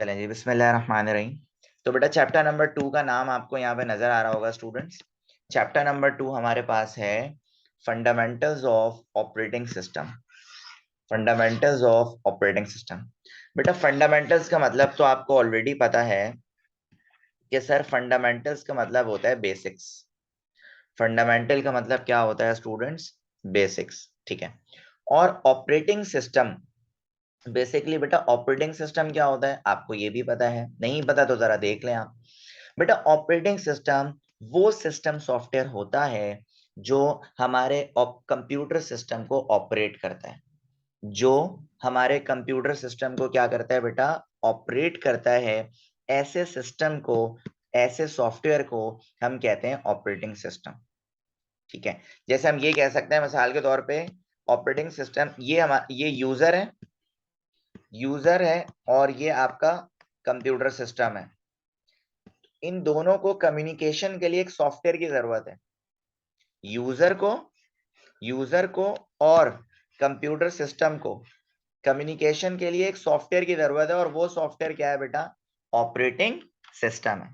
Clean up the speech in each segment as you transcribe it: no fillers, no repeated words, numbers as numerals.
चलें जी, बिस्मिल्लाहिर्रहमानिर्रहीम। तो बेटा चैप्टर नंबर 2 का नाम आपको यहाँ पे नजर आ रहा होगा स्टूडेंट्स। चैप्टर नंबर 2 हमारे पास है fundamentals of operating system. Fundamentals of operating system. बेटा फंडामेंटल्स का मतलब तो आपको ऑलरेडी पता है कि सर फंडामेंटल्स का मतलब होता है बेसिक्स। फंडामेंटल का मतलब क्या होता है स्टूडेंट्स? बेसिक्स। ठीक है। और ऑपरेटिंग सिस्टम, बेसिकली बेटा ऑपरेटिंग सिस्टम क्या होता है आपको ये भी पता है, नहीं पता तो जरा देख लें आप। बेटा ऑपरेटिंग सिस्टम वो सिस्टम सॉफ्टवेयर होता है जो हमारे कंप्यूटर सिस्टम को ऑपरेट करता है, जो हमारे कंप्यूटर सिस्टम को क्या करता है बेटा? ऑपरेट करता है। ऐसे सिस्टम को, ऐसे सॉफ्टवेयर को हम कहते हैं ऑपरेटिंग सिस्टम। ठीक है। जैसे हम ये कह सकते हैं मिसाल के तौर पे, ऑपरेटिंग सिस्टम ये यूजर है और ये आपका कंप्यूटर सिस्टम है। इन दोनों को कम्युनिकेशन के लिए एक सॉफ्टवेयर की जरूरत है। यूजर को यूजर को और कंप्यूटर सिस्टम को कम्युनिकेशन के लिए एक सॉफ्टवेयर की जरूरत है, और वो सॉफ्टवेयर क्या है बेटा? ऑपरेटिंग सिस्टम है।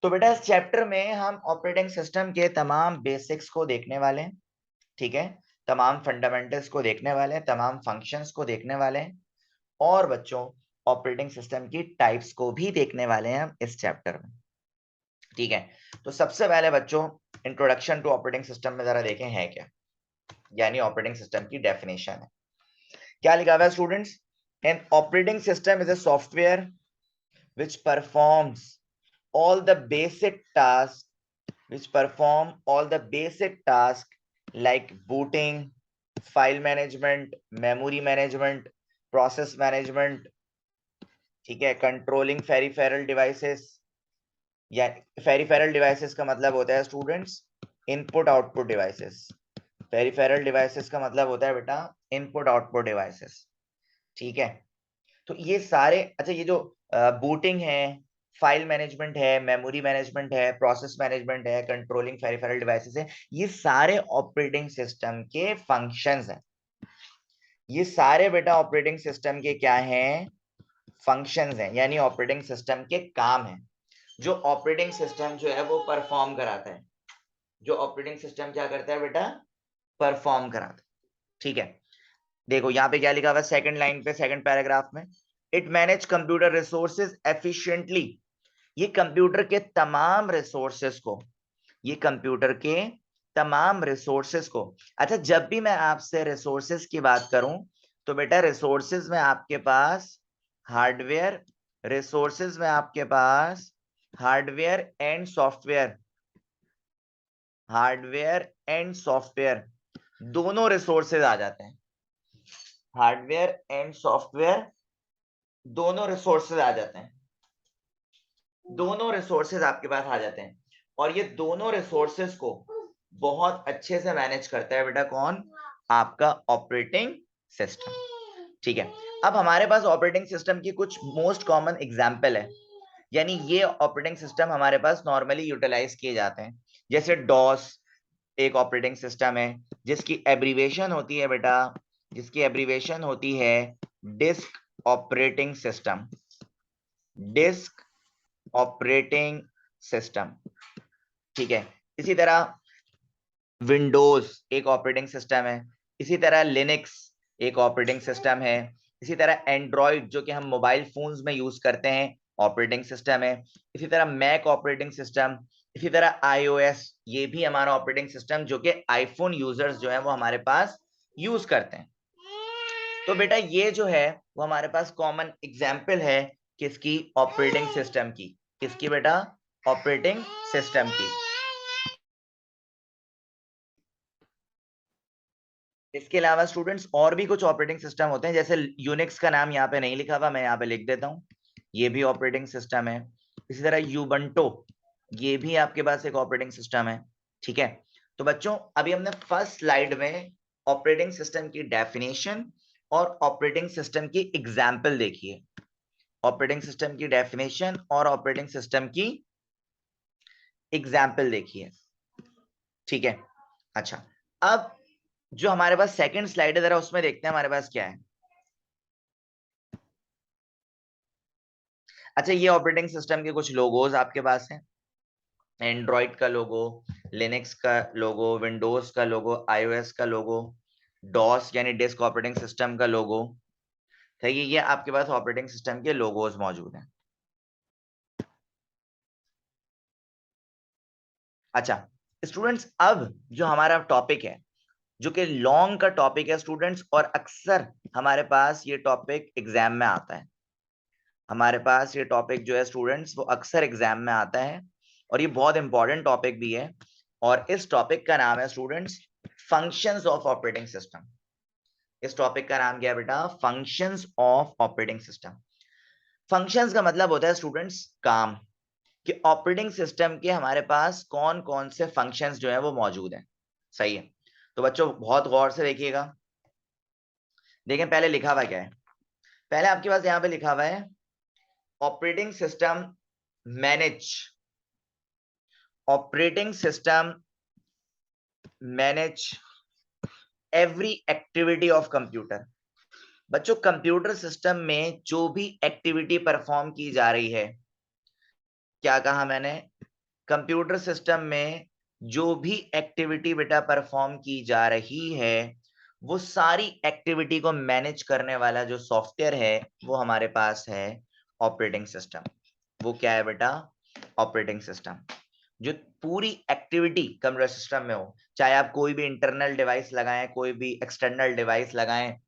तो बेटा इस चैप्टर में हम ऑपरेटिंग सिस्टम के तमाम बेसिक्स को देखने वाले हैं। ठीक है। तमाम फंडामेंटल्स को देखने वाले हैं, तमाम फंक्शंस को देखने वाले हैं, और बच्चों ऑपरेटिंग सिस्टम की टाइप्स को भी देखने वाले हैं हम इस चैप्टर में। ठीक है। तो सबसे पहले बच्चों इंट्रोडक्शन टू ऑपरेटिंग सिस्टम में जरा देखें है क्या, यानी ऑपरेटिंग सिस्टम की डेफिनेशन है। क्या लिखा हुआ है students? An operating system is a software which performs all the basic tasks like booting, file management, memory management, process management, ठीक है, कंट्रोलिंग पेरिफेरल डिवाइसेस। या पेरिफेरल डिवाइसेस का मतलब होता है students input output devices. Peripheral devices का मतलब होता है बेटा इनपुट आउटपुट डिवाइसेस। ठीक है। तो ये सारे, अच्छा ये जो बूटिंग है, फाइल मैनेजमेंट है, मेमोरी मैनेजमेंट है, प्रोसेस मैनेजमेंट है, कंट्रोलिंग पेरिफेरल डिवाइसेस है, ये सारे ऑपरेटिंग सिस्टम के फंक्शंस हैं। ये सारे बेटा ऑपरेटिंग सिस्टम के क्या हैं? फंक्शंस हैं, यानी ऑपरेटिंग सिस्टम के काम हैं जो ऑपरेटिंग सिस्टम जो है वो परफॉर्म कराता है। जो ऑपरेटिंग सिस्टम क्या करता है बेटा? परफॉर्म कराता है। ठीक है। देखो यहाँ पे क्या लिखा हुआ है सेकंड लाइन पे, सेकंड पैराग्राफ में, it manage computer resources efficiently. ये कंप्यूटर के तमाम रिसोर्सेज को, ये कंप्यूटर के तमाम रिसोर्सेज को, अच्छा जब भी मैं आपसे रिसोर्सेज की बात करूं तो बेटा रिसोर्सेज में आपके पास हार्डवेयर, रिसोर्सेज में आपके पास hardware and software, hardware and software दोनों रिसोर्सेज आ जाते हैं। हार्डवेयर एंड सॉफ्टवेयर दोनों रिसोर्सेज आ जाते हैं। दोनों रिसोर्सेज आपके पास आ जाते हैं, और ये दोनों रिसोर्सेज को बहुत अच्छे से मैनेज करता है बेटा कौन? आपका ऑपरेटिंग सिस्टम। ठीक है। अब हमारे पास ऑपरेटिंग सिस्टम की कुछ मोस्ट कॉमन एग्जांपल है, यानी ये ऑपरेटिंग सिस्टम हमारे पास नॉर्मली यूटिलाइज किए जाते हैं। जैसे डॉस एक ऑपरेटिंग सिस्टम है जिसकी एब्रीवेशन होती है बेटा, जिसकी एब्रीवेशन होती है disk operating system. Disk operating system. ठीक है। इसी तरह विंडोज एक ऑपरेटिंग सिस्टम है, इसी तरह लिनक्स एक ऑपरेटिंग सिस्टम है, इसी तरह एंड्रॉइड जो कि हम मोबाइल फोन्स में यूज करते हैं ऑपरेटिंग सिस्टम है, इसी तरह मैक ऑपरेटिंग सिस्टम, इसी तरह आईओएस ये भी हमारा ऑपरेटिंग सिस्टम जो कि आईफोन यूजर्स जो है वो हमारे पास यूज करते हैं। तो बेटा ये जो है वो हमारे पास कॉमन एग्जाम्पल है किसकी? ऑपरेटिंग सिस्टम की। किसकी बेटा? ऑपरेटिंग सिस्टम की। इसके अलावा स्टूडेंट्स और भी कुछ ऑपरेटिंग सिस्टम होते हैं, जैसे यूनिक्स का नाम यहाँ पे नहीं लिखा हुआ, मैं यहाँ पे लिख देता हूँ, ये भी ऑपरेटिंग सिस्टम है। इसी तरह यूबंटो ये भी आपके पास एक ऑपरेटिंग सिस्टम है। ठीक है। तो बच्चों अभी हमने फर्स्ट स्लाइड में ऑपरेटिंग सिस्टम की डेफिनेशन और ऑपरेटिंग सिस्टम की एग्जाम्पल देखी है। ऑपरेटिंग सिस्टम की डेफिनेशन और ऑपरेटिंग सिस्टम की एग्जाम्पल देखी है। ठीक है। अच्छा, अब जो हमारे पास सेकंड स्लाइड है जरा उसमें देखते हैं हमारे पास क्या है। अच्छा, ये ऑपरेटिंग सिस्टम के कुछ लोगोज आपके पास हैं। एंड्रॉइड का लोगो, लिनक्स का लोगो, विंडोज का लोगो, आईओएस का लोगो, डॉस यानी डिस्क ऑपरेटिंग सिस्टम का लोगो। ठीक है, ये आपके पास ऑपरेटिंग सिस्टम के लोगोज मौजूद हैं। अच्छा स्टूडेंट्स, अब जो हमारा टॉपिक है, जो कि लॉन्ग का टॉपिक है स्टूडेंट्स, और अक्सर हमारे पास ये टॉपिक एग्जाम में आता है। हमारे पास ये टॉपिक जो है स्टूडेंट्स, वो अक्सर एग्जाम में आता है, और ये बहुत इंपॉर्टेंट टॉपिक भी है। और इस टॉपिक का नाम है students functions of operating system. इस टॉपिक का नाम क्या है बेटा? Functions of operating system. Functions का मतलब होता है स्टूडेंट्स काम, कि ऑपरेटिंग सिस्टम के हमारे पास कौन कौन से फंक्शंस जो है वो मौजूद हैं। सही है, तो बच्चों बहुत गौर से देखिएगा। देखें पहले लिखा हुआ क्या है। पहले आपके पास यहाँ पे लिखा हुआ है operating system manage, operating system manage every activity of computer. बच्चों कंप्यूटर सिस्टम में जो भी एक्टिविटी परफॉर्म की जा रही है, क्या कहा मैंने? कंप्यूटर सिस्टम में जो भी एक्टिविटी बेटा परफॉर्म की जा रही है, वो सारी एक्टिविटी को मैनेज करने वाला जो सॉफ्टवेयर है वो हमारे पास है ऑपरेटिंग सिस्टम। वो क्या है बेटा? Operating system. जो पूरी एक्टिविटी कंप्यूटर सिस्टम में हो, चाहे आप कोई भी इंटरनल डिवाइस लगाएं, कोई भी एक्सटर्नल डिवाइस लगाएं,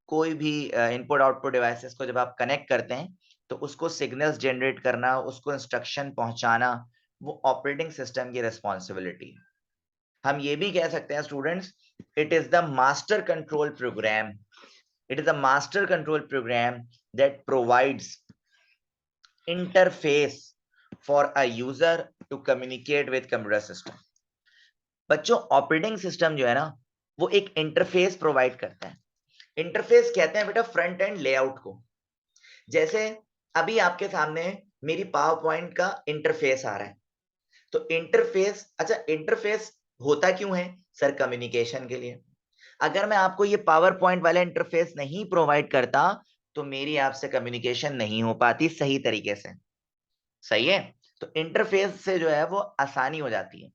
कोई भी इनपुट आउटपुट डिवाइसेस को जब आप कनेक्ट करते हैं तो उसको सिग्नल्स जनरेट करना, उसको इंस्ट्रक्शन पहुंचाना, वो ऑपरेटिंग सिस्टम की रिस्पॉन्सिबिलिटी है। हम ये भी कह सकते हैं students, it is the master control program, it is the master control program that provides interface for a user to communicate with computer system. बच्चों ऑपरेटिंग सिस्टम जो है ना, वो एक इंटरफेस प्रोवाइड करता है। इंटरफेस कहते हैं बेटा फ्रंट एंड लेआउट को। जैसे अभी आपके सामने मेरी पावर पॉइंट का इंटरफेस आ रहा है, तो इंटरफेस, अच्छा इंटरफेस होता क्यों है सर? कम्युनिकेशन के लिए। अगर मैं आपको ये पावर पॉइंट वाला इंटरफेस नहीं प्रोवाइड करता तो मेरी आपसे कम्युनिकेशन नहीं हो पाती सही तरीके से। सही है, तो इंटरफेस से जो है वो आसानी हो जाती है।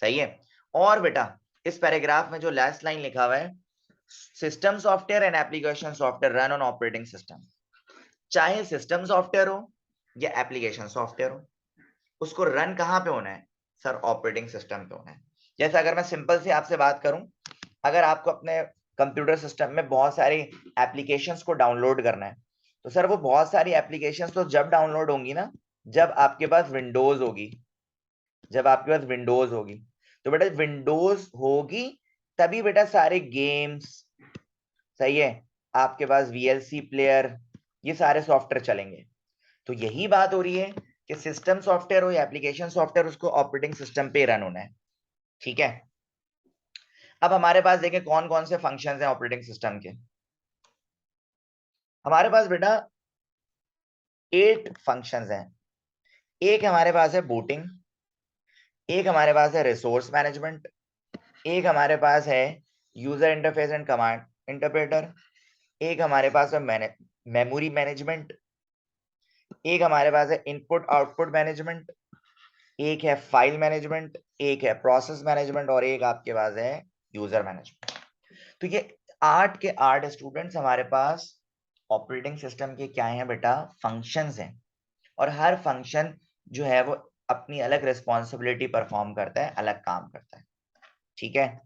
सही है। और बेटा इस पैराग्राफ में जो लास्ट लाइन लिखा हुआ है, system software and application software run on operating system. चाहे सिस्टम सॉफ्टवेयर हो या एप्लीकेशन सॉफ्टवेयर हो, उसको रन कहां पे होना है सर? ऑपरेटिंग सिस्टम पे होना है। जैसे अगर मैं सिंपल से आपसे बात करूं, अगर आपको अपने कंप्यूटर सिस्टम में बहुत सारी एप्लीकेशंस को डाउनलोड करना है, तो सर वो बहुत सारी एप्लीकेशंस तो जब डाउनलोड होंगी ना, जब आपके पास विंडोज होगी। जब आपके पास विंडोज होगी, तो बेटा विंडोज होगी तभी बेटा सारे गेम्स, सही है, आपके पास वीएलसी प्लेयर, ये सारे सॉफ्टवेयर चलेंगे। तो यही बात हो रही है कि सिस्टम सॉफ्टवेयर हो या एप्लीकेशन सॉफ्टवेयर, उसको ऑपरेटिंग सिस्टम पे रन होना है। ठीक है, अब हमारे पास देखें कौन कौन से फंक्शंस हैं ऑपरेटिंग सिस्टम के। हमारे पास बेटा 8 फंक्शंस हैं। एक हमारे पास है बूटिंग, एक हमारे पास है रिसोर्स मैनेजमेंट, एक हमारे पास है user interface and command interpreter, एक हमारे पास है मेमोरी मैनेजमेंट, एक हमारे पास है इनपुट आउटपुट मैनेजमेंट, एक है फाइल मैनेजमेंट, एक है प्रोसेस मैनेजमेंट, और एक आपके पास है यूजर मैनेजमेंट। तो ये 8 के 8 स्टूडेंट्स हमारे पास ऑपरेटिंग सिस्टम के क्या हैं बेटा? फंक्शंस हैं। और हर फंक्शन जो है वो अपनी अलग रिस्पॉन्सिबिलिटी परफॉर्म करता है, अलग काम करता है। ठीक है,